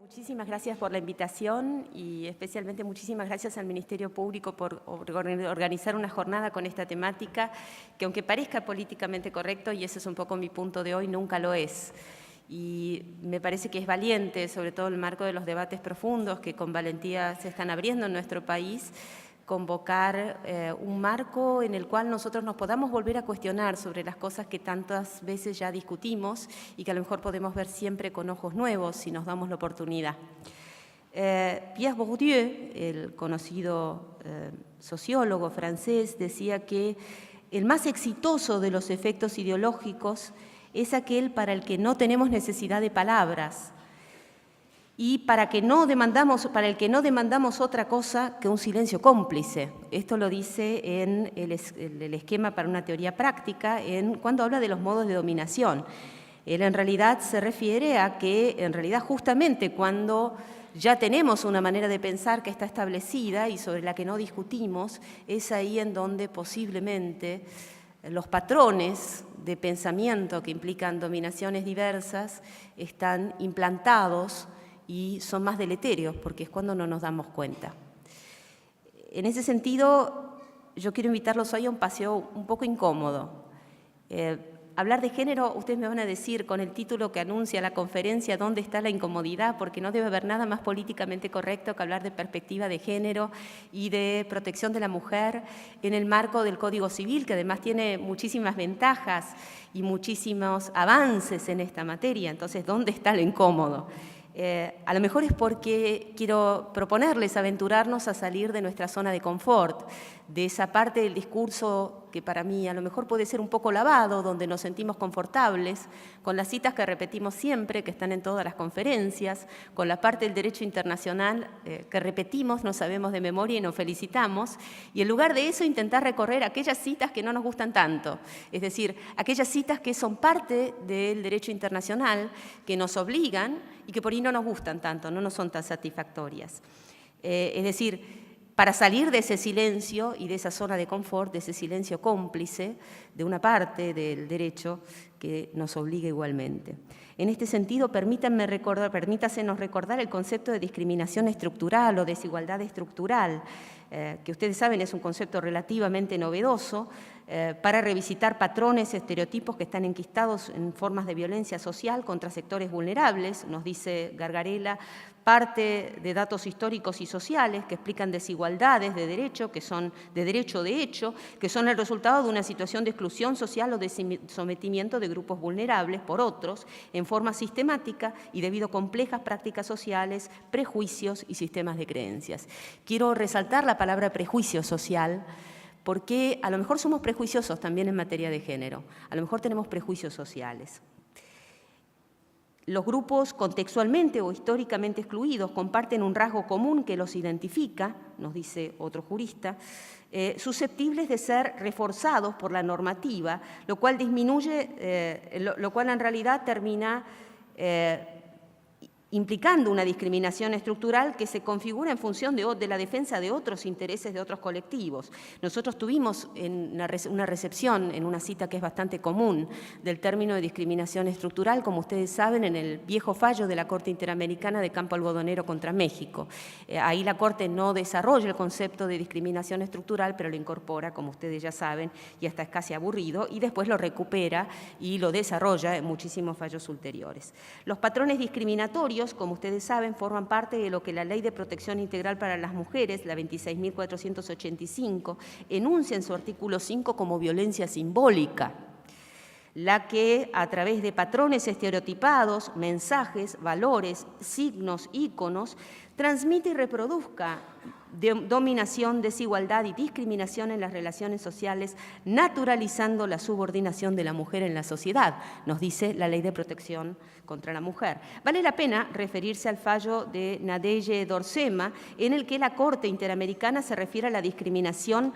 Muchísimas gracias por la invitación y especialmente muchísimas gracias al Ministerio Público por organizar una jornada con esta temática que, aunque parezca políticamente correcto, y ese es un poco mi punto de hoy, nunca lo es. Y me parece que es valiente, sobre todo en el marco de los debates profundos que con valentía se están abriendo en nuestro país, convocar un marco en el cual nosotros nos podamos volver a cuestionar sobre las cosas que tantas veces ya discutimos y que a lo mejor podemos ver siempre con ojos nuevos si nos damos la oportunidad. Pierre Bourdieu, el conocido sociólogo francés, decía que el más exitoso de los efectos ideológicos es aquel para el que no tenemos necesidad de palabras, y para el que no demandamos otra cosa que un silencio cómplice. Esto lo dice en el esquema para una teoría práctica, cuando habla de los modos de dominación. Él en realidad se refiere a que, en realidad, justamente cuando ya tenemos una manera de pensar que está establecida y sobre la que no discutimos, es ahí en donde posiblemente los patrones de pensamiento que implican dominaciones diversas están implantados y son más deleterios, porque es cuando no nos damos cuenta. En ese sentido, yo quiero invitarlos hoy a un paseo un poco incómodo. Hablar de género, ustedes me van a decir con el título que anuncia la conferencia dónde está la incomodidad, porque no debe haber nada más políticamente correcto que hablar de perspectiva de género y de protección de la mujer en el marco del Código Civil, que además tiene muchísimas ventajas y muchísimos avances en esta materia. Entonces, ¿dónde está lo incómodo? A lo mejor es porque quiero proponerles aventurarnos a salir de nuestra zona de confort, de esa parte del discurso que para mí a lo mejor puede ser un poco lavado, donde nos sentimos confortables, con las citas que repetimos siempre, que están en todas las conferencias, con la parte del derecho internacional que repetimos, no sabemos de memoria y nos felicitamos, y en lugar de eso intentar recorrer aquellas citas que no nos gustan tanto, es decir, aquellas citas que son parte del derecho internacional, que nos obligan y que por ahí no nos gustan tanto, no nos son tan satisfactorias. Es decir, para salir de ese silencio y de esa zona de confort, de ese silencio cómplice de una parte del derecho que nos obliga igualmente. En este sentido, permítasenos recordar el concepto de discriminación estructural o desigualdad estructural, que ustedes saben es un concepto relativamente novedoso, para revisitar patrones, estereotipos que están enquistados en formas de violencia social contra sectores vulnerables, nos dice Gargarella, parte de datos históricos y sociales que explican desigualdades de derecho, que son de derecho de hecho, que son el resultado de una situación de exclusión social o de sometimiento de grupos vulnerables por otros en forma sistemática y debido a complejas prácticas sociales, prejuicios y sistemas de creencias. Quiero resaltar la palabra prejuicio social, porque a lo mejor somos prejuiciosos también en materia de género, a lo mejor tenemos prejuicios sociales. Los grupos contextualmente o históricamente excluidos comparten un rasgo común que los identifica, nos dice otro jurista, susceptibles de ser reforzados por la normativa, lo cual lo cual en realidad termina implicando una discriminación estructural que se configura en función de la defensa de otros intereses de otros colectivos. Nosotros tuvimos una recepción en una cita que es bastante común del término de discriminación estructural, como ustedes saben, en el viejo fallo de la Corte Interamericana de Campo Algodonero contra México. Ahí la Corte no desarrolla el concepto de discriminación estructural, pero lo incorpora, como ustedes ya saben, y hasta es casi aburrido, y después lo recupera y lo desarrolla en muchísimos fallos ulteriores. Los patrones discriminatorios, como ustedes saben, forman parte de lo que la Ley de Protección Integral para las Mujeres, la 26.485, enuncia en su artículo 5 como violencia simbólica, la que a través de patrones estereotipados, mensajes, valores, signos, íconos, transmite y reproduzca dominación, desigualdad y discriminación en las relaciones sociales, naturalizando la subordinación de la mujer en la sociedad, nos dice la Ley de Protección contra la Mujer. Vale la pena referirse al fallo de Nadege Dorsema, en el que la Corte Interamericana se refiere a la discriminación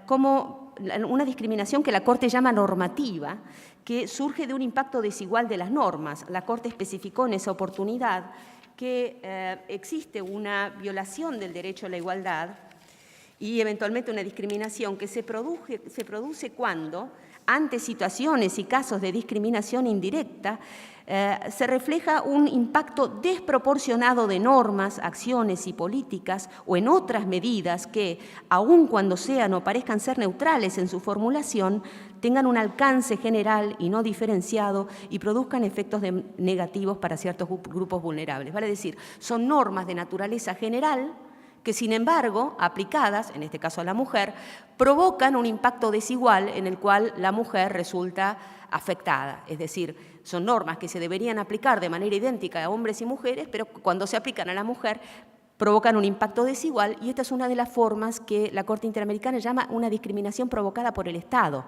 como una discriminación que la Corte llama normativa, que surge de un impacto desigual de las normas. La Corte especificó en esa oportunidad que existe una violación del derecho a la igualdad y eventualmente una discriminación que se produce cuando, ante situaciones y casos de discriminación indirecta, se refleja un impacto desproporcionado de normas, acciones y políticas o en otras medidas que, aun cuando sean o parezcan ser neutrales en su formulación, tengan un alcance general y no diferenciado y produzcan efectos negativos para ciertos grupos vulnerables. Vale decir, son normas de naturaleza general que, sin embargo, aplicadas, en este caso a la mujer, provocan un impacto desigual en el cual la mujer resulta afectada. Es decir, son normas que se deberían aplicar de manera idéntica a hombres y mujeres, pero cuando se aplican a la mujer provocan un impacto desigual, y esta es una de las formas que la Corte Interamericana llama una discriminación provocada por el Estado,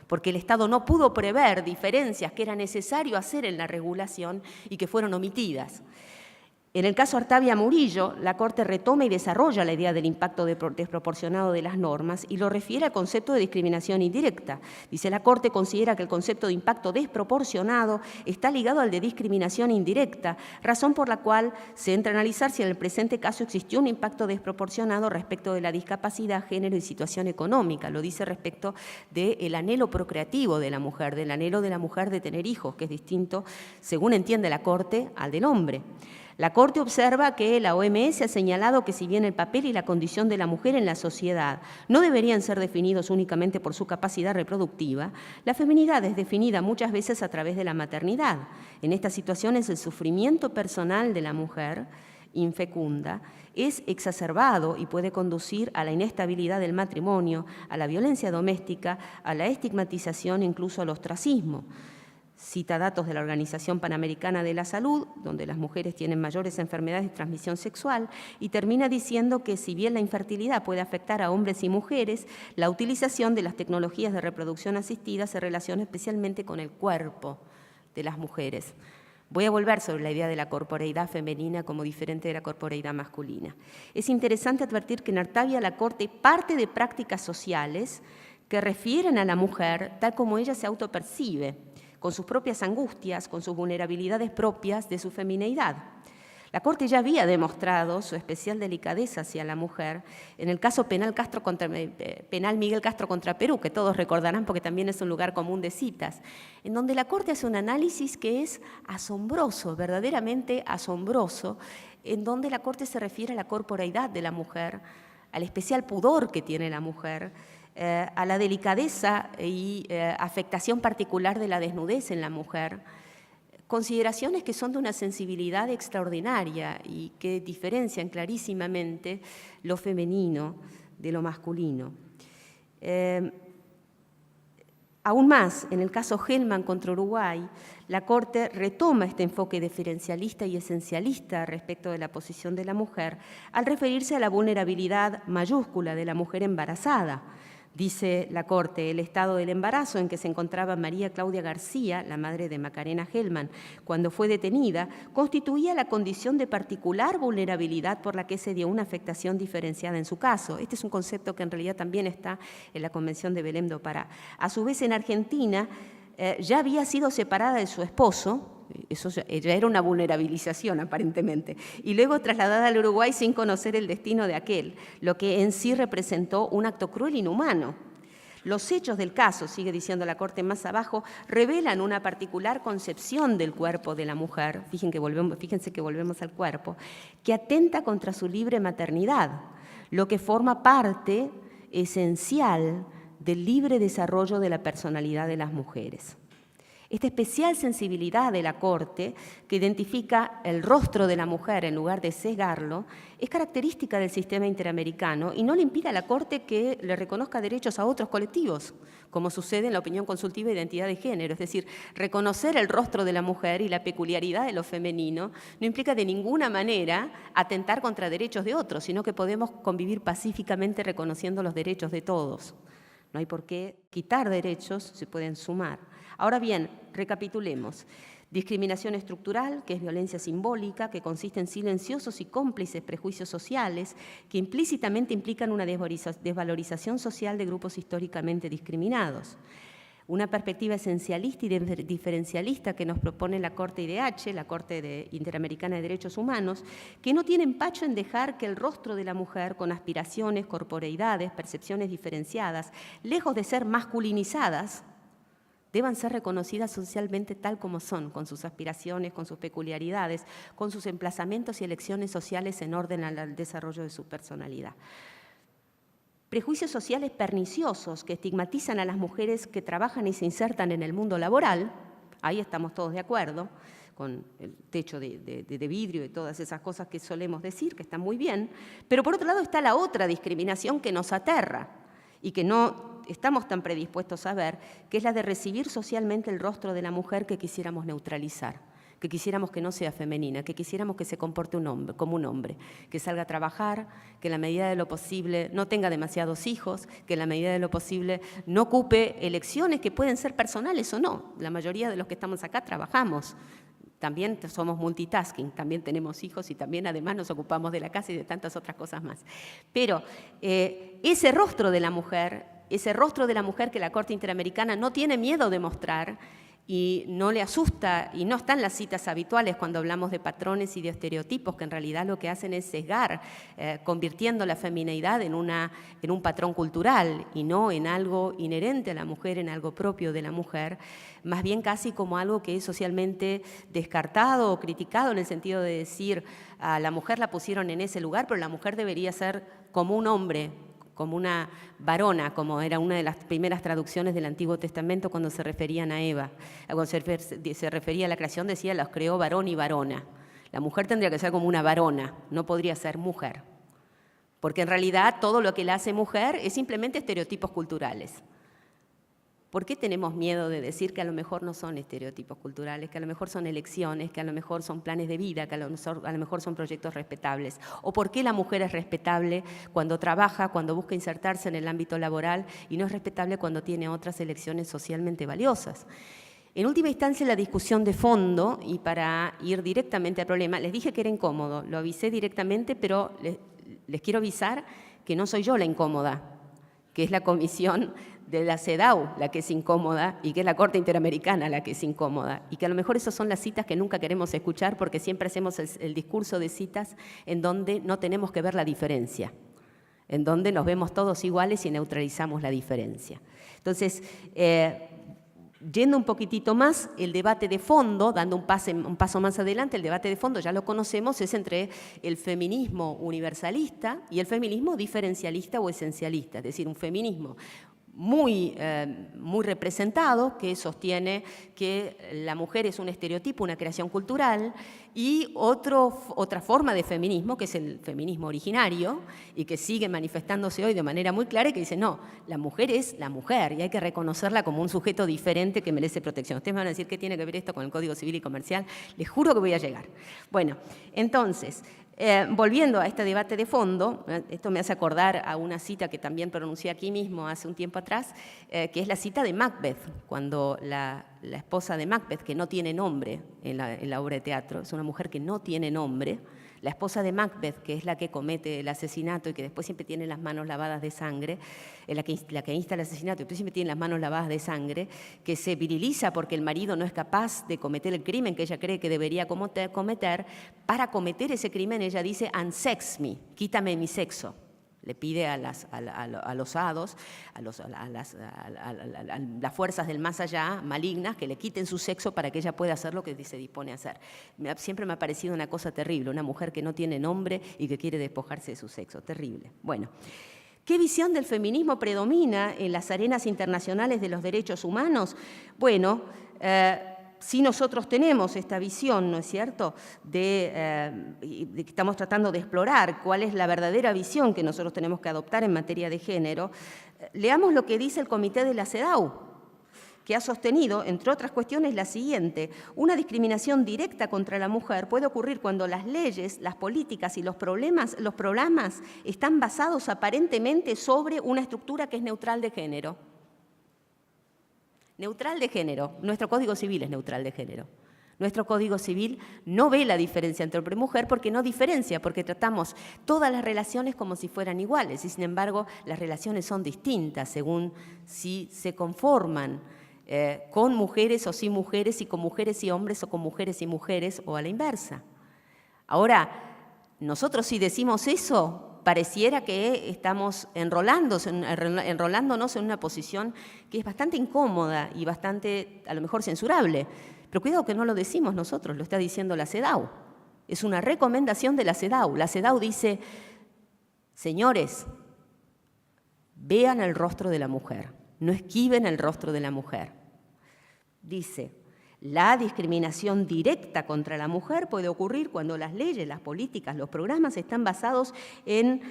porque el Estado no pudo prever diferencias que era necesario hacer en la regulación y que fueron omitidas. En el caso Artavia Murillo, la Corte retoma y desarrolla la idea del impacto desproporcionado de las normas y lo refiere al concepto de discriminación indirecta. Dice, la Corte considera que el concepto de impacto desproporcionado está ligado al de discriminación indirecta, razón por la cual se entra a analizar si en el presente caso existió un impacto desproporcionado respecto de la discapacidad, género y situación económica. Lo dice respecto del anhelo procreativo de la mujer, del anhelo de la mujer de tener hijos, que es distinto, según entiende la Corte, al del hombre. La Corte observa que la OMS ha señalado que si bien el papel y la condición de la mujer en la sociedad no deberían ser definidos únicamente por su capacidad reproductiva, la feminidad es definida muchas veces a través de la maternidad. En estas situaciones el sufrimiento personal de la mujer infecunda es exacerbado y puede conducir a la inestabilidad del matrimonio, a la violencia doméstica, a la estigmatización e incluso al ostracismo. Cita datos de la Organización Panamericana de la Salud, donde las mujeres tienen mayores enfermedades de transmisión sexual, y termina diciendo que si bien la infertilidad puede afectar a hombres y mujeres, la utilización de las tecnologías de reproducción asistida se relaciona especialmente con el cuerpo de las mujeres. Voy a volver sobre la idea de la corporeidad femenina como diferente de la corporeidad masculina. Es interesante advertir que en Artavia la Corte parte de prácticas sociales que refieren a la mujer tal como ella se autopercibe, con sus propias angustias, con sus vulnerabilidades propias de su femineidad. La Corte ya había demostrado su especial delicadeza hacia la mujer en el caso penal Miguel Castro contra Perú, que todos recordarán porque también es un lugar común de citas, en donde la Corte hace un análisis que es asombroso, verdaderamente asombroso, en donde la Corte se refiere a la corporeidad de la mujer, al especial pudor que tiene la mujer, a la delicadeza y afectación particular de la desnudez en la mujer, consideraciones que son de una sensibilidad extraordinaria y que diferencian clarísimamente lo femenino de lo masculino. Aún más, en el caso Hellman contra Uruguay, la Corte retoma este enfoque diferencialista y esencialista respecto de la posición de la mujer al referirse a la vulnerabilidad mayúscula de la mujer embarazada. Dice la Corte, el estado del embarazo en que se encontraba María Claudia García, la madre de Macarena Hellman, cuando fue detenida, constituía la condición de particular vulnerabilidad por la que se dio una afectación diferenciada en su caso. Este es un concepto que en realidad también está en la Convención de Belém do Pará. A su vez, en Argentina, ya había sido separada de su esposo, eso ya era una vulnerabilización aparentemente, y luego trasladada al Uruguay sin conocer el destino de aquel, lo que en sí representó un acto cruel e inhumano. Los hechos del caso, sigue diciendo la Corte más abajo, revelan una particular concepción del cuerpo de la mujer, fíjense que volvemos al cuerpo, que atenta contra su libre maternidad, lo que forma parte esencial del libre desarrollo de la personalidad de las mujeres. Esta especial sensibilidad de la Corte, que identifica el rostro de la mujer en lugar de sesgarlo, es característica del sistema interamericano y no le impide a la Corte que le reconozca derechos a otros colectivos, como sucede en la opinión consultiva de identidad de género. Es decir, reconocer el rostro de la mujer y la peculiaridad de lo femenino no implica de ninguna manera atentar contra derechos de otros, sino que podemos convivir pacíficamente reconociendo los derechos de todos. No hay por qué quitar derechos, se pueden sumar. Ahora bien, recapitulemos. Discriminación estructural, que es violencia simbólica, que consiste en silenciosos y cómplices prejuicios sociales que implícitamente implican una desvalorización social de grupos históricamente discriminados. Una perspectiva esencialista y diferencialista que nos propone la Corte IDH, la Corte Interamericana de Derechos Humanos, que no tiene empacho en dejar que el rostro de la mujer, con aspiraciones, corporeidades, percepciones diferenciadas, lejos de ser masculinizadas, deban ser reconocidas socialmente tal como son, con sus aspiraciones, con sus peculiaridades, con sus emplazamientos y elecciones sociales en orden al desarrollo de su personalidad. Prejuicios sociales perniciosos que estigmatizan a las mujeres que trabajan y se insertan en el mundo laboral, ahí estamos todos de acuerdo, con el techo de vidrio y todas esas cosas que solemos decir, que están muy bien, pero por otro lado está la otra discriminación que nos aterra y que no estamos tan predispuestos a ver, que es la de recibir socialmente el rostro de la mujer que quisiéramos neutralizar, que quisiéramos que no sea femenina, que quisiéramos que se comporte como un hombre, que salga a trabajar, que en la medida de lo posible no tenga demasiados hijos, que en la medida de lo posible no ocupe elecciones que pueden ser personales o no. La mayoría de los que estamos acá trabajamos. También somos multitasking, también tenemos hijos y también además nos ocupamos de la casa y de tantas otras cosas más. Pero ese rostro de la mujer que la Corte Interamericana no tiene miedo de mostrar y no le asusta y no están las citas habituales cuando hablamos de patrones y de estereotipos que en realidad lo que hacen es sesgar, convirtiendo la femineidad en un patrón cultural y no en algo inherente a la mujer, en algo propio de la mujer, más bien casi como algo que es socialmente descartado o criticado en el sentido de decir a la mujer la pusieron en ese lugar, pero la mujer debería ser como un hombre, como una varona, como era una de las primeras traducciones del Antiguo Testamento cuando se referían a Eva. Cuando se refería a la creación decía, los creó varón y varona. La mujer tendría que ser como una varona, no podría ser mujer. Porque en realidad todo lo que la hace mujer es simplemente estereotipos culturales. ¿Por qué tenemos miedo de decir que a lo mejor no son estereotipos culturales, que a lo mejor son elecciones, que a lo mejor son planes de vida, que a lo mejor son proyectos respetables? ¿O por qué la mujer es respetable cuando trabaja, cuando busca insertarse en el ámbito laboral y no es respetable cuando tiene otras elecciones socialmente valiosas? En última instancia, la discusión de fondo, y para ir directamente al problema, les dije que era incómodo, lo avisé directamente, pero les quiero avisar que no soy yo la incómoda, que es la comisión de la CEDAW la que es incómoda y que es la Corte Interamericana la que es incómoda y que a lo mejor esas son las citas que nunca queremos escuchar porque siempre hacemos el discurso de citas en donde no tenemos que ver la diferencia, en donde nos vemos todos iguales y neutralizamos la diferencia. Entonces, yendo un poquitito más, el debate de fondo, dando un paso más adelante, el debate de fondo ya lo conocemos, es entre el feminismo universalista y el feminismo diferencialista o esencialista, es decir, un feminismo muy representado, que sostiene que la mujer es un estereotipo, una creación cultural, y otra forma de feminismo, que es el feminismo originario, y que sigue manifestándose hoy de manera muy clara, y que dice, no, la mujer es la mujer, y hay que reconocerla como un sujeto diferente que merece protección. Ustedes me van a decir, ¿qué tiene que ver esto con el Código Civil y Comercial? Les juro que voy a llegar. Bueno, entonces, volviendo a este debate de fondo, esto me hace acordar a una cita que también pronuncié aquí mismo hace un tiempo atrás, que es la cita de Macbeth, cuando la esposa de Macbeth, que no tiene nombre en la obra de teatro, es una mujer que no tiene nombre, la esposa de Macbeth, que es la que comete el asesinato y que después siempre tiene las manos lavadas de sangre, la que insta el asesinato y después siempre tiene las manos lavadas de sangre, que se viriliza porque el marido no es capaz de cometer el crimen que ella cree que debería cometer, para cometer ese crimen ella dice, unsex me, quítame mi sexo. Le pide a los hados, a las fuerzas del más allá, malignas, que le quiten su sexo para que ella pueda hacer lo que se dispone a hacer. Siempre me ha parecido una cosa terrible, una mujer que no tiene nombre y que quiere despojarse de su sexo, terrible. Bueno, ¿qué visión del feminismo predomina en las arenas internacionales de los derechos humanos? Bueno, si nosotros tenemos esta visión, ¿no es cierto?, de que estamos tratando de explorar cuál es la verdadera visión que nosotros tenemos que adoptar en materia de género, leamos lo que dice el Comité de la CEDAW, que ha sostenido, entre otras cuestiones, la siguiente: una discriminación directa contra la mujer puede ocurrir cuando las leyes, las políticas y los programas están basados aparentemente sobre una estructura que es neutral de género. Neutral de género. Nuestro Código Civil es neutral de género. Nuestro Código Civil no ve la diferencia entre hombre y mujer porque no diferencia, porque tratamos todas las relaciones como si fueran iguales y sin embargo las relaciones son distintas según si se conforman con mujeres o sin mujeres, y con mujeres y hombres, o con mujeres y mujeres, o a la inversa. Ahora, nosotros si decimos eso, pareciera que estamos enrolándonos en una posición que es bastante incómoda y bastante, a lo mejor, censurable. Pero cuidado que no lo decimos nosotros, lo está diciendo la CEDAW. Es una recomendación de la CEDAW. La CEDAW dice, señores, vean el rostro de la mujer, no esquiven el rostro de la mujer. Dice, la discriminación directa contra la mujer puede ocurrir cuando las leyes, las políticas, los programas están basados en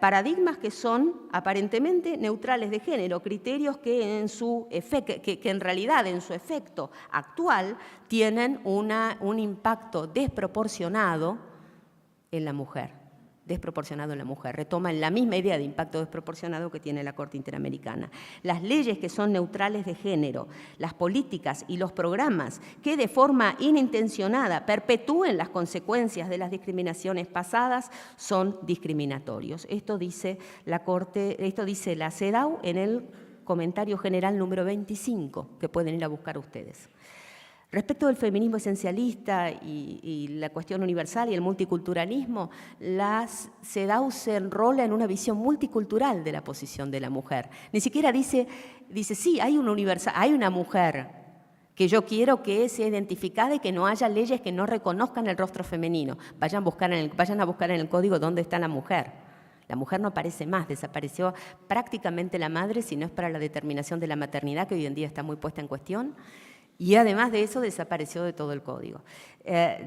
paradigmas que son aparentemente neutrales de género, criterios que en realidad en su efecto actual tienen un impacto desproporcionado en la mujer. Retoman la misma idea de impacto desproporcionado que tiene la Corte Interamericana. Las leyes que son neutrales de género, las políticas y los programas que de forma inintencionada perpetúen las consecuencias de las discriminaciones pasadas son discriminatorios. Esto dice la CEDAW en el comentario general número 25, que pueden ir a buscar ustedes. Respecto del feminismo esencialista y la cuestión universal y el multiculturalismo, la CEDAW se enrola en una visión multicultural de la posición de la mujer. Ni siquiera dice sí, hay una mujer que yo quiero que sea identificada y que no haya leyes que no reconozcan el rostro femenino. Vayan a buscar en el código dónde está la mujer. La mujer no aparece más, desapareció prácticamente la madre, si no es para la determinación de la maternidad, que hoy en día está muy puesta en cuestión. Y además de eso desapareció de todo el código.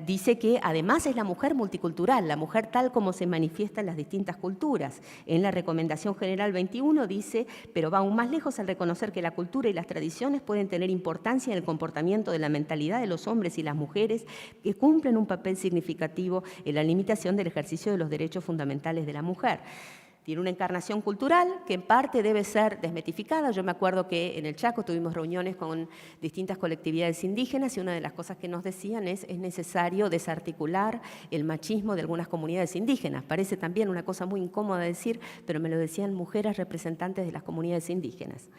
Dice que además es la mujer multicultural, la mujer tal como se manifiesta en las distintas culturas. En la Recomendación General 21 dice, pero va aún más lejos al reconocer que la cultura y las tradiciones pueden tener importancia en el comportamiento de la mentalidad de los hombres y las mujeres que cumplen un papel significativo en la limitación del ejercicio de los derechos fundamentales de la mujer. Tiene una encarnación cultural que en parte debe ser desmitificada. Yo me acuerdo que en el Chaco tuvimos reuniones con distintas colectividades indígenas y una de las cosas que nos decían es necesario desarticular el machismo de algunas comunidades indígenas. Parece también una cosa muy incómoda decir, pero me lo decían mujeres representantes de las comunidades indígenas.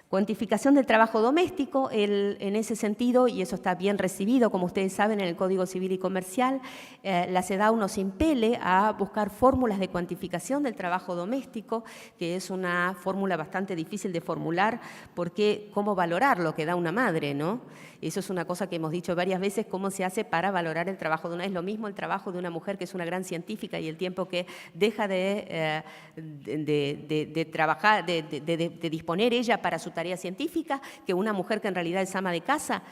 Cuantificación del trabajo doméstico, en ese sentido, y eso está bien recibido, como ustedes saben, en el Código Civil y Comercial, la CEDAW nos impele a buscar fórmulas de cuantificación del trabajo doméstico, que es una fórmula bastante difícil de formular, porque cómo valorar lo que da una madre, ¿no? Eso es una cosa que hemos dicho varias veces, cómo se hace para valorar el trabajo de una. Es lo mismo el trabajo de una mujer que es una gran científica y el tiempo que deja de trabajar, de disponer ella para su tarea científica, que una mujer que en realidad es ama de casa.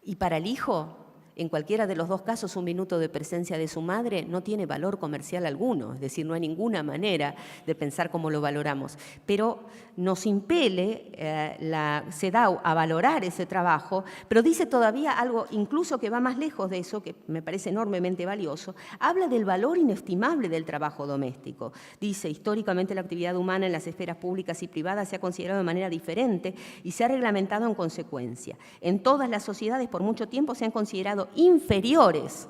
Y para el hijo, en cualquiera de los dos casos, un minuto de presencia de su madre no tiene valor comercial alguno, es decir, no hay ninguna manera de pensar cómo lo valoramos. Pero nos impele la CEDAW a valorar ese trabajo, pero dice todavía algo incluso que va más lejos de eso, que me parece enormemente valioso. Habla del valor inestimable del trabajo doméstico. Dice, históricamente la actividad humana en las esferas públicas y privadas se ha considerado de manera diferente y se ha reglamentado en consecuencia. En todas las sociedades por mucho tiempo se han considerado inferiores.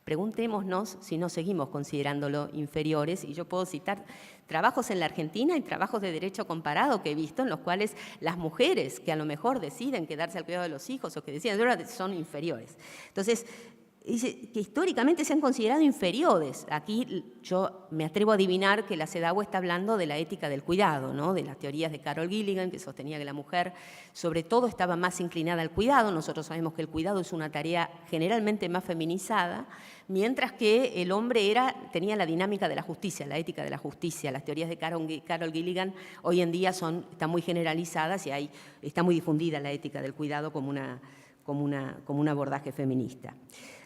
Preguntémonos si no seguimos considerándolo inferiores, y yo puedo citar trabajos en la Argentina y trabajos de derecho comparado que he visto en los cuales las mujeres que a lo mejor deciden quedarse al cuidado de los hijos o que deciden son inferiores. Entonces, dice que históricamente se han considerado inferiores. Aquí yo me atrevo a adivinar que la CEDAW está hablando de la ética del cuidado, ¿no? De las teorías de Carol Gilligan, que sostenía que la mujer sobre todo estaba más inclinada al cuidado. Nosotros sabemos que el cuidado es una tarea generalmente más feminizada, mientras que el hombre tenía la dinámica de la justicia, la ética de la justicia. Las teorías de Carol Gilligan hoy en día están muy generalizadas y está muy difundida la ética del cuidado como un abordaje feminista.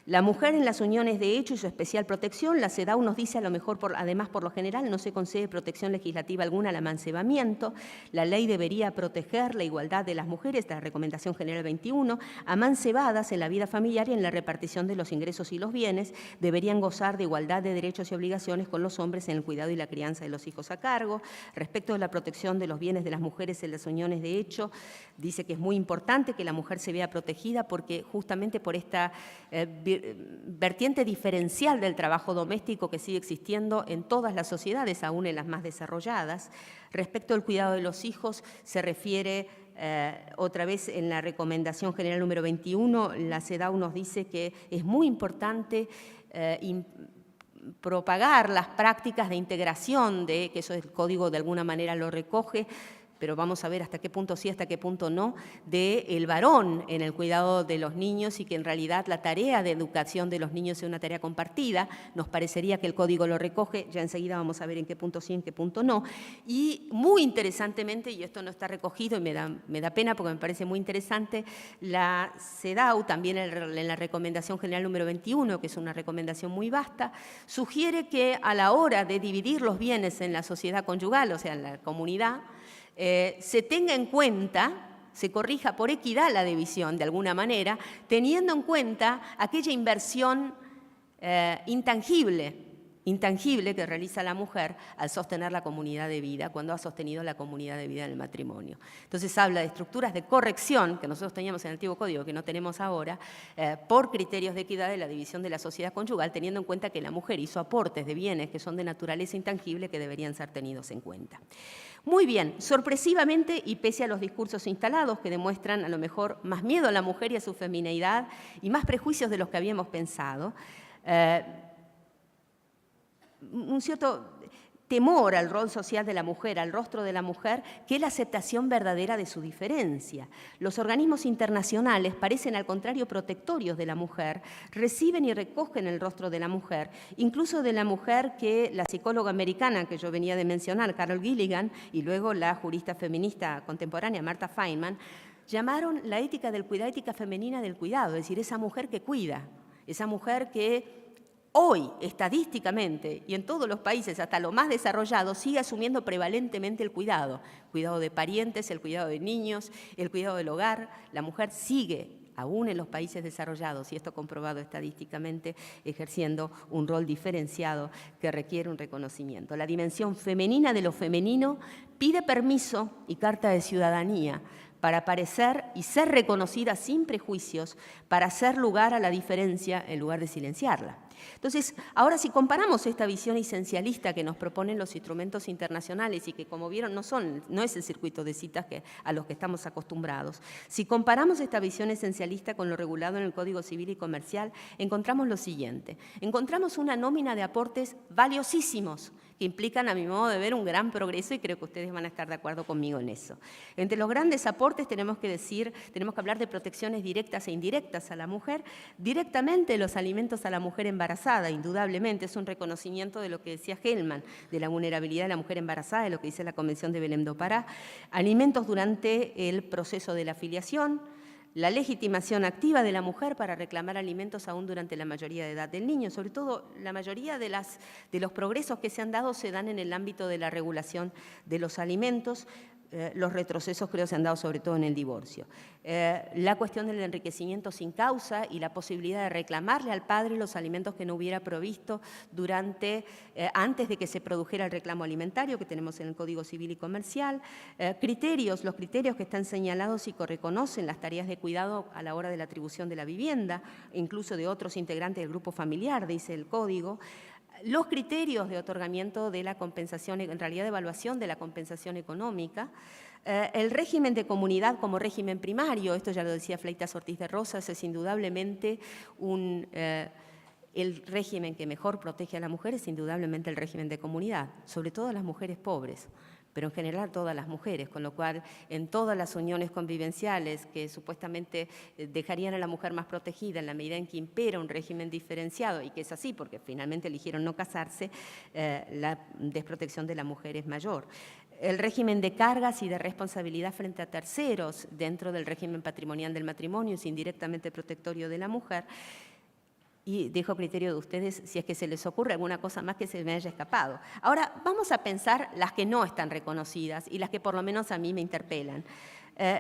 La mujer en las uniones de hecho y su especial protección, la CEDAW nos dice a lo mejor, además por lo general, no se concede protección legislativa alguna al amancebamiento, la ley debería proteger la igualdad de las mujeres, la Recomendación General 21, amancebadas en la vida familiar y en la repartición de los ingresos y los bienes, deberían gozar de igualdad de derechos y obligaciones con los hombres en el cuidado y la crianza de los hijos a cargo. Respecto de la protección de los bienes de las mujeres en las uniones de hecho, dice que es muy importante que la mujer se vea protegida porque justamente por esta vertiente diferencial del trabajo doméstico que sigue existiendo en todas las sociedades, aún en las más desarrolladas. Respecto al cuidado de los hijos, se refiere otra vez en la recomendación general número 21, la CEDAW nos dice que es muy importante propagar las prácticas de integración, que eso el código de alguna manera lo recoge, pero vamos a ver hasta qué punto sí, hasta qué punto no, del varón en el cuidado de los niños y que en realidad la tarea de educación de los niños es una tarea compartida. Nos parecería que el código lo recoge, ya enseguida vamos a ver en qué punto sí, en qué punto no. Y muy interesantemente, y esto no está recogido y me da pena porque me parece muy interesante, la CEDAW, también en la recomendación general número 21, que es una recomendación muy vasta, sugiere que a la hora de dividir los bienes en la sociedad conyugal, o sea, en la comunidad, se tenga en cuenta, se corrija por equidad la división de alguna manera, teniendo en cuenta aquella inversión intangible que realiza la mujer al sostener la comunidad de vida, cuando ha sostenido la comunidad de vida en el matrimonio. Entonces habla de estructuras de corrección, que nosotros teníamos en el antiguo código, que no tenemos ahora, por criterios de equidad de la división de la sociedad conyugal, teniendo en cuenta que la mujer hizo aportes de bienes que son de naturaleza intangible que deberían ser tenidos en cuenta. Muy bien, sorpresivamente y pese a los discursos instalados que demuestran a lo mejor más miedo a la mujer y a su femineidad y más prejuicios de los que habíamos pensado, un cierto temor al rol social de la mujer, al rostro de la mujer, que es la aceptación verdadera de su diferencia. Los organismos internacionales parecen, al contrario, protectorios de la mujer, reciben y recogen el rostro de la mujer, incluso de la mujer que la psicóloga americana que yo venía de mencionar, Carol Gilligan, y luego la jurista feminista contemporánea, Martha Feynman, llamaron la ética del cuidado, ética femenina del cuidado, es decir, esa mujer que cuida, esa mujer que hoy, estadísticamente, y en todos los países, hasta lo más desarrollado, sigue asumiendo prevalentemente el cuidado de parientes, el cuidado de niños, el cuidado del hogar. La mujer sigue, aún en los países desarrollados, y esto comprobado estadísticamente, ejerciendo un rol diferenciado que requiere un reconocimiento. La dimensión femenina de lo femenino pide permiso y carta de ciudadanía para aparecer y ser reconocida sin prejuicios, para hacer lugar a la diferencia en lugar de silenciarla. Entonces, ahora si comparamos esta visión esencialista que nos proponen los instrumentos internacionales y que, como vieron, no es el circuito de citas a los que estamos acostumbrados, si comparamos esta visión esencialista con lo regulado en el Código Civil y Comercial, encontramos lo siguiente. Encontramos una nómina de aportes valiosísimos que implican, a mi modo de ver, un gran progreso y creo que ustedes van a estar de acuerdo conmigo en eso. Entre los grandes aportes tenemos que hablar de protecciones directas e indirectas a la mujer. Directamente los alimentos a la mujer embarazada, indudablemente, es un reconocimiento de lo que decía Hellman, de la vulnerabilidad de la mujer embarazada, de lo que dice la Convención de Belém do Pará. Alimentos durante el proceso de la filiación, la legitimación activa de la mujer para reclamar alimentos aún durante la mayoría de edad del niño. Sobre todo, la mayoría de los progresos que se han dado se dan en el ámbito de la regulación de los alimentos. Los retrocesos creo se han dado sobre todo en el divorcio. La cuestión del enriquecimiento sin causa y la posibilidad de reclamarle al padre los alimentos que no hubiera provisto antes de que se produjera el reclamo alimentario que tenemos en el Código Civil y Comercial. Los criterios que están señalados y que reconocen las tareas de cuidado a la hora de la atribución de la vivienda, incluso de otros integrantes del grupo familiar, dice el Código. Los criterios de otorgamiento de la compensación, en realidad de evaluación de la compensación económica, el régimen de comunidad como régimen primario, esto ya lo decía Fleitas Ortiz de Rosas, es indudablemente el régimen que mejor protege a la mujer, es indudablemente el régimen de comunidad, sobre todo a las mujeres pobres, pero en general todas las mujeres, con lo cual en todas las uniones convivenciales que supuestamente dejarían a la mujer más protegida en la medida en que impera un régimen diferenciado, y que es así porque finalmente eligieron no casarse, la desprotección de la mujer es mayor. El régimen de cargas y de responsabilidad frente a terceros dentro del régimen patrimonial del matrimonio es indirectamente protectorio de la mujer. Y dejo criterio de ustedes si es que se les ocurre alguna cosa más que se me haya escapado. Ahora, vamos a pensar las que no están reconocidas y las que por lo menos a mí me interpelan.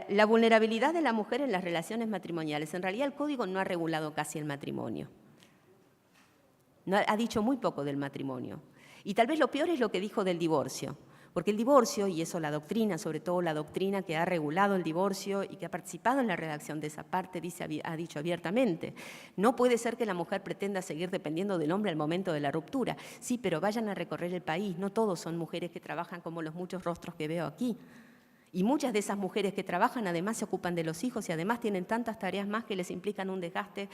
La vulnerabilidad de la mujer en las relaciones matrimoniales. En realidad el Código no ha regulado casi el matrimonio. Ha dicho muy poco del matrimonio. Y tal vez lo peor es lo que dijo del divorcio. Porque el divorcio, y eso la doctrina, sobre todo la doctrina que ha regulado el divorcio y que ha participado en la redacción de esa parte, ha dicho abiertamente, no puede ser que la mujer pretenda seguir dependiendo del hombre al momento de la ruptura. Sí, pero vayan a recorrer el país, no todos son mujeres que trabajan como los muchos rostros que veo aquí. Y muchas de esas mujeres que trabajan además se ocupan de los hijos y además tienen tantas tareas más que les implican un desgaste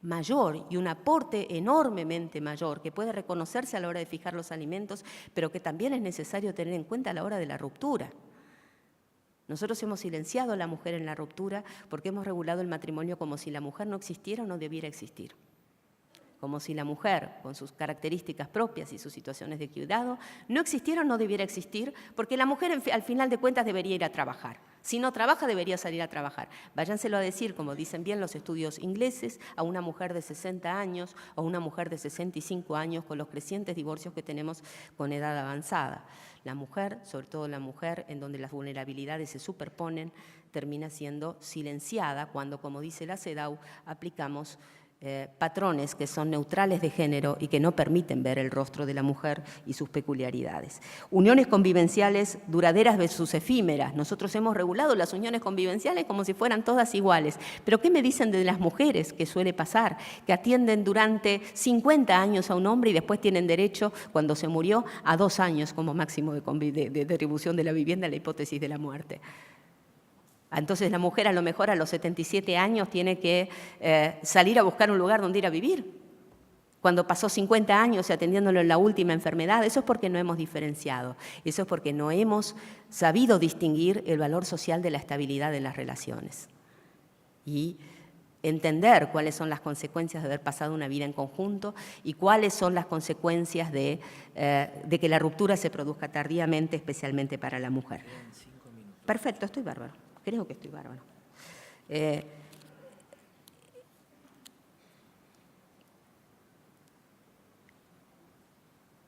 mayor y un aporte enormemente mayor que puede reconocerse a la hora de fijar los alimentos, pero que también es necesario tener en cuenta a la hora de la ruptura. Nosotros hemos silenciado a la mujer en la ruptura porque hemos regulado el matrimonio como si la mujer no existiera o no debiera existir. Como si la mujer, con sus características propias y sus situaciones de cuidado, no existiera o no debiera existir, porque la mujer al final de cuentas debería ir a trabajar. Si no trabaja, debería salir a trabajar. Váyanselo a decir, como dicen bien los estudios ingleses, a una mujer de 60 años o a una mujer de 65 años con los crecientes divorcios que tenemos con edad avanzada. La mujer, sobre todo la mujer, en donde las vulnerabilidades se superponen, termina siendo silenciada cuando, como dice la CEDAW, aplicamos patrones que son neutrales de género y que no permiten ver el rostro de la mujer y sus peculiaridades. Uniones convivenciales duraderas versus efímeras. Nosotros hemos regulado las uniones convivenciales como si fueran todas iguales. Pero ¿qué me dicen de las mujeres que suele pasar? Que atienden durante 50 años a un hombre y después tienen derecho, cuando se murió, a 2 años como máximo de retribución de la vivienda en la hipótesis de la muerte. Entonces la mujer a lo mejor a los 77 años tiene que salir a buscar un lugar donde ir a vivir. Cuando pasó 50 años atendiéndolo en la última enfermedad, eso es porque no hemos diferenciado, eso es porque no hemos sabido distinguir el valor social de la estabilidad de las relaciones. Y entender cuáles son las consecuencias de haber pasado una vida en conjunto y cuáles son las consecuencias de que la ruptura se produzca tardíamente, especialmente para la mujer. Perfecto, estoy bárbaro. Creo que estoy bárbaro.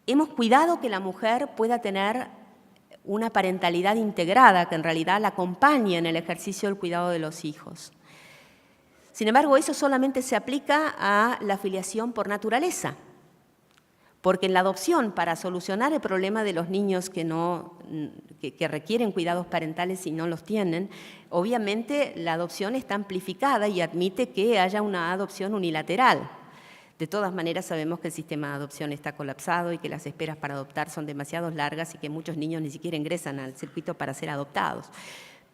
Hemos cuidado que la mujer pueda tener una parentalidad integrada, que en realidad la acompañe en el ejercicio del cuidado de los hijos. Sin embargo, eso solamente se aplica a la filiación por naturaleza. Porque en la adopción, para solucionar el problema de los niños que requieren cuidados parentales y no los tienen, obviamente la adopción está amplificada y admite que haya una adopción unilateral. De todas maneras, sabemos que el sistema de adopción está colapsado y que las esperas para adoptar son demasiado largas y que muchos niños ni siquiera ingresan al circuito para ser adoptados.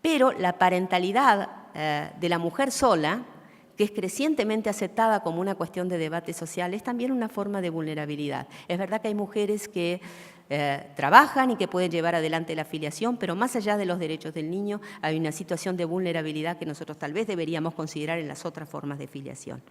Pero la parentalidad de la mujer sola, que es crecientemente aceptada como una cuestión de debate social, es también una forma de vulnerabilidad. Es verdad que hay mujeres que trabajan y que pueden llevar adelante la filiación, pero más allá de los derechos del niño, hay una situación de vulnerabilidad que nosotros tal vez deberíamos considerar en las otras formas de filiación.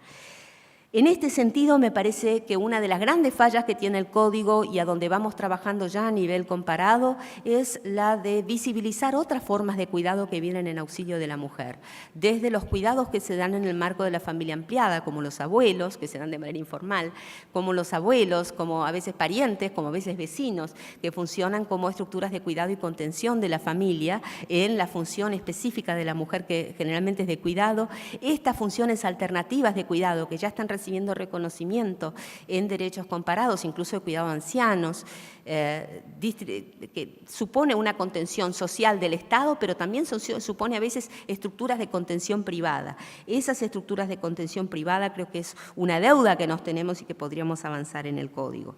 En este sentido, me parece que una de las grandes fallas que tiene el Código y a donde vamos trabajando ya a nivel comparado es la de visibilizar otras formas de cuidado que vienen en auxilio de la mujer. Desde los cuidados que se dan en el marco de la familia ampliada, como los abuelos, que se dan de manera informal, como los abuelos, como a veces parientes, como a veces vecinos, que funcionan como estructuras de cuidado y contención de la familia en la función específica de la mujer, que generalmente es de cuidado. Estas funciones alternativas de cuidado que ya están recibiendo reconocimiento en derechos comparados, incluso de cuidado a ancianos, que supone una contención social del Estado, pero también supone a veces estructuras de contención privada. Esas estructuras de contención privada creo que es una deuda que nos tenemos y que podríamos avanzar en el Código.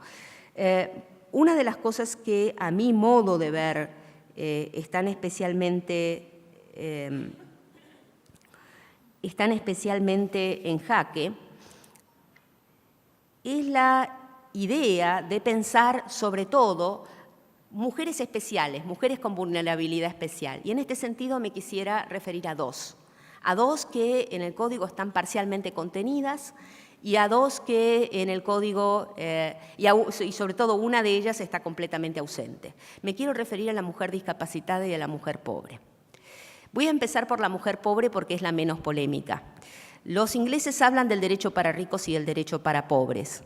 Una de las cosas que a mi modo de ver están especialmente en jaque es la idea de pensar sobre todo mujeres especiales, mujeres con vulnerabilidad especial. Y en este sentido me quisiera referir a dos que en el Código están parcialmente contenidas y a dos que en el Código, y sobre todo una de ellas está completamente ausente. Me quiero referir a la mujer discapacitada y a la mujer pobre. Voy a empezar por la mujer pobre porque es la menos polémica. Los ingleses hablan del derecho para ricos y del derecho para pobres.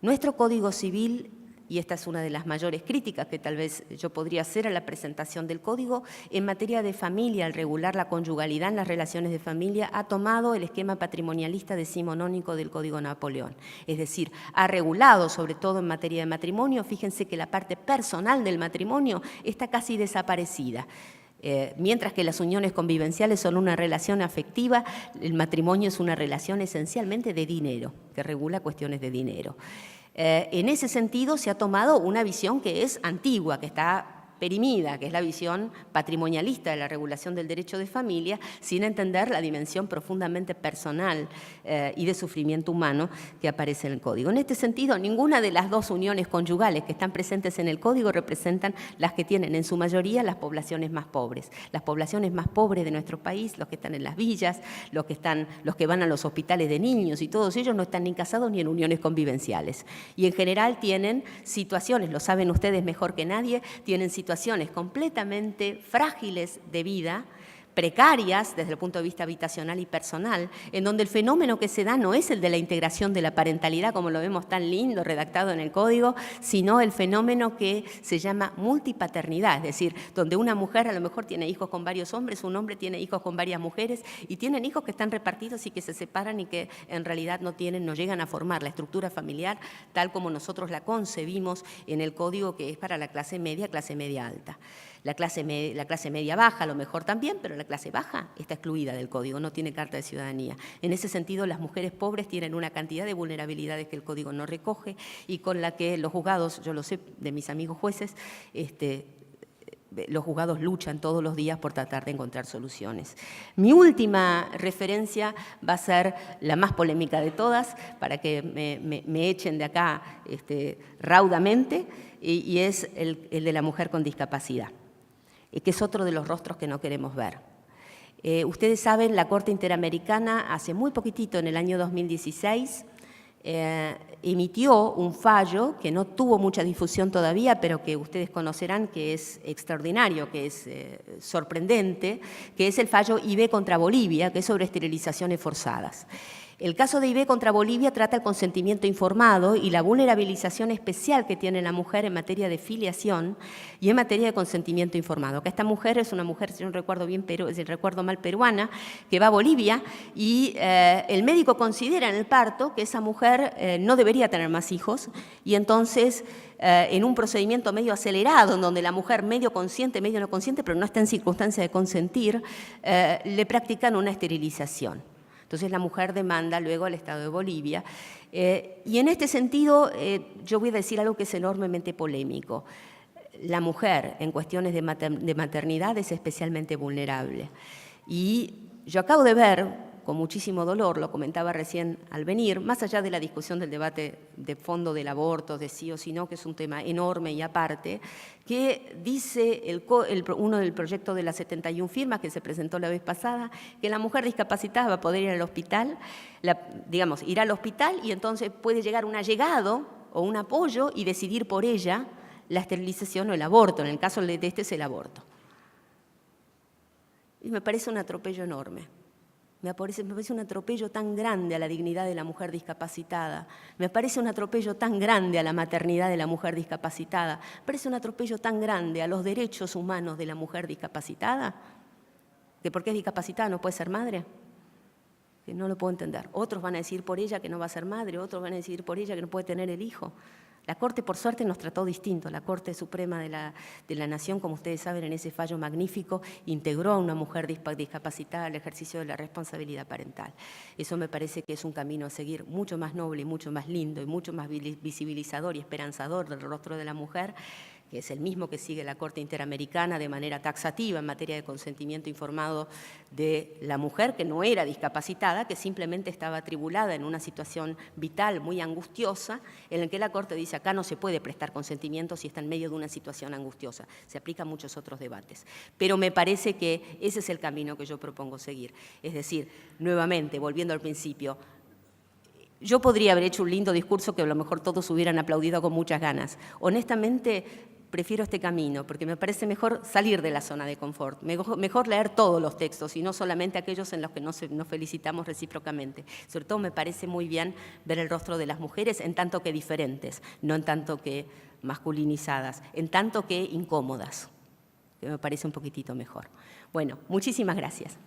Nuestro Código Civil y esta es una de las mayores críticas que tal vez yo podría hacer a la presentación del Código, en materia de familia, al regular la conyugalidad en las relaciones de familia, ha tomado el esquema patrimonialista decimonónico del Código Napoleón. Es decir, ha regulado, sobre todo en materia de matrimonio, fíjense que la parte personal del matrimonio está casi desaparecida. Mientras que las uniones convivenciales son una relación afectiva, el matrimonio es una relación esencialmente de dinero, que regula cuestiones de dinero. En ese sentido se ha tomado una visión que es antigua, que está perimida, que es la visión patrimonialista de la regulación del derecho de familia, sin entender la dimensión profundamente personal y de sufrimiento humano que aparece en el Código. En este sentido, ninguna de las dos uniones conyugales que están presentes en el Código representan las que tienen en su mayoría las poblaciones más pobres. Las poblaciones más pobres de nuestro país, los que están en las villas, los que van a los hospitales de niños y todos ellos no están ni casados ni en uniones convivenciales. Y en general tienen situaciones, lo saben ustedes mejor que nadie, tienen situaciones completamente frágiles de vida, precarias desde el punto de vista habitacional y personal, en donde el fenómeno que se da no es el de la integración de la parentalidad, como lo vemos tan lindo redactado en el Código, sino el fenómeno que se llama multipaternidad, es decir, donde una mujer a lo mejor tiene hijos con varios hombres, un hombre tiene hijos con varias mujeres y tienen hijos que están repartidos y que se separan y que en realidad no llegan a formar la estructura familiar tal como nosotros la concebimos en el Código, que es para la clase media alta. La clase media baja a lo mejor también, pero la clase baja está excluida del Código, no tiene carta de ciudadanía. En ese sentido, las mujeres pobres tienen una cantidad de vulnerabilidades que el Código no recoge y con la que los juzgados, yo lo sé de mis amigos jueces, los juzgados luchan todos los días por tratar de encontrar soluciones. Mi última referencia va a ser la más polémica de todas, para que me echen de acá raudamente, y es el de la mujer con discapacidad, que es otro de los rostros que no queremos ver. Ustedes saben, la Corte Interamericana hace muy poquitito, en el año 2016, emitió un fallo que no tuvo mucha difusión todavía, pero que ustedes conocerán, que es extraordinario, que es sorprendente, que es el fallo IB contra Bolivia, que es sobre esterilizaciones forzadas. El caso de IB contra Bolivia trata el consentimiento informado y la vulnerabilización especial que tiene la mujer en materia de filiación y en materia de consentimiento informado. Que esta mujer es una mujer, si no recuerdo bien, si recuerdo mal, peruana, que va a Bolivia y el médico considera en el parto que esa mujer no debería tener más hijos y entonces en un procedimiento medio acelerado, en donde la mujer medio consciente, medio no consciente, pero no está en circunstancia de consentir, le practican una esterilización. Entonces la mujer demanda luego al Estado de Bolivia. Y en este sentido yo voy a decir algo que es enormemente polémico. La mujer en cuestiones de maternidad es especialmente vulnerable. Y yo acabo de ver, con muchísimo dolor, lo comentaba recién al venir, más allá de la discusión del debate de fondo del aborto, de sí o sí no, que es un tema enorme y aparte, que dice uno del proyecto de las 71 firmas que se presentó la vez pasada, que la mujer discapacitada va a poder ir al hospital, ir al hospital y entonces puede llegar un allegado o un apoyo y decidir por ella la esterilización o el aborto. En el caso de este es el aborto. Y me parece un atropello enorme. Me parece un atropello tan grande a la dignidad de la mujer discapacitada. Me parece un atropello tan grande a la maternidad de la mujer discapacitada. Me parece un atropello tan grande a los derechos humanos de la mujer discapacitada, que porque es discapacitada no puede ser madre. Que no lo puedo entender. Otros van a decir por ella que no va a ser madre, otros van a decir por ella que no puede tener el hijo. La Corte, por suerte, nos trató distinto. La Corte Suprema de la Nación, como ustedes saben, en ese fallo magnífico, integró a una mujer discapacitada al ejercicio de la responsabilidad parental. Eso me parece que es un camino a seguir mucho más noble y mucho más lindo y mucho más visibilizador y esperanzador del rostro de la mujer, que es el mismo que sigue la Corte Interamericana de manera taxativa en materia de consentimiento informado de la mujer, que no era discapacitada, que simplemente estaba atribulada en una situación vital muy angustiosa, en la que la Corte dice acá no se puede prestar consentimiento si está en medio de una situación angustiosa. Se aplican muchos otros debates. Pero me parece que ese es el camino que yo propongo seguir. Es decir, nuevamente, volviendo al principio, yo podría haber hecho un lindo discurso que a lo mejor todos hubieran aplaudido con muchas ganas. Honestamente, prefiero este camino, porque me parece mejor salir de la zona de confort, mejor leer todos los textos y no solamente aquellos en los que nos felicitamos recíprocamente. Sobre todo me parece muy bien ver el rostro de las mujeres en tanto que diferentes, no en tanto que masculinizadas, en tanto que incómodas, que me parece un poquitito mejor. Bueno, muchísimas gracias.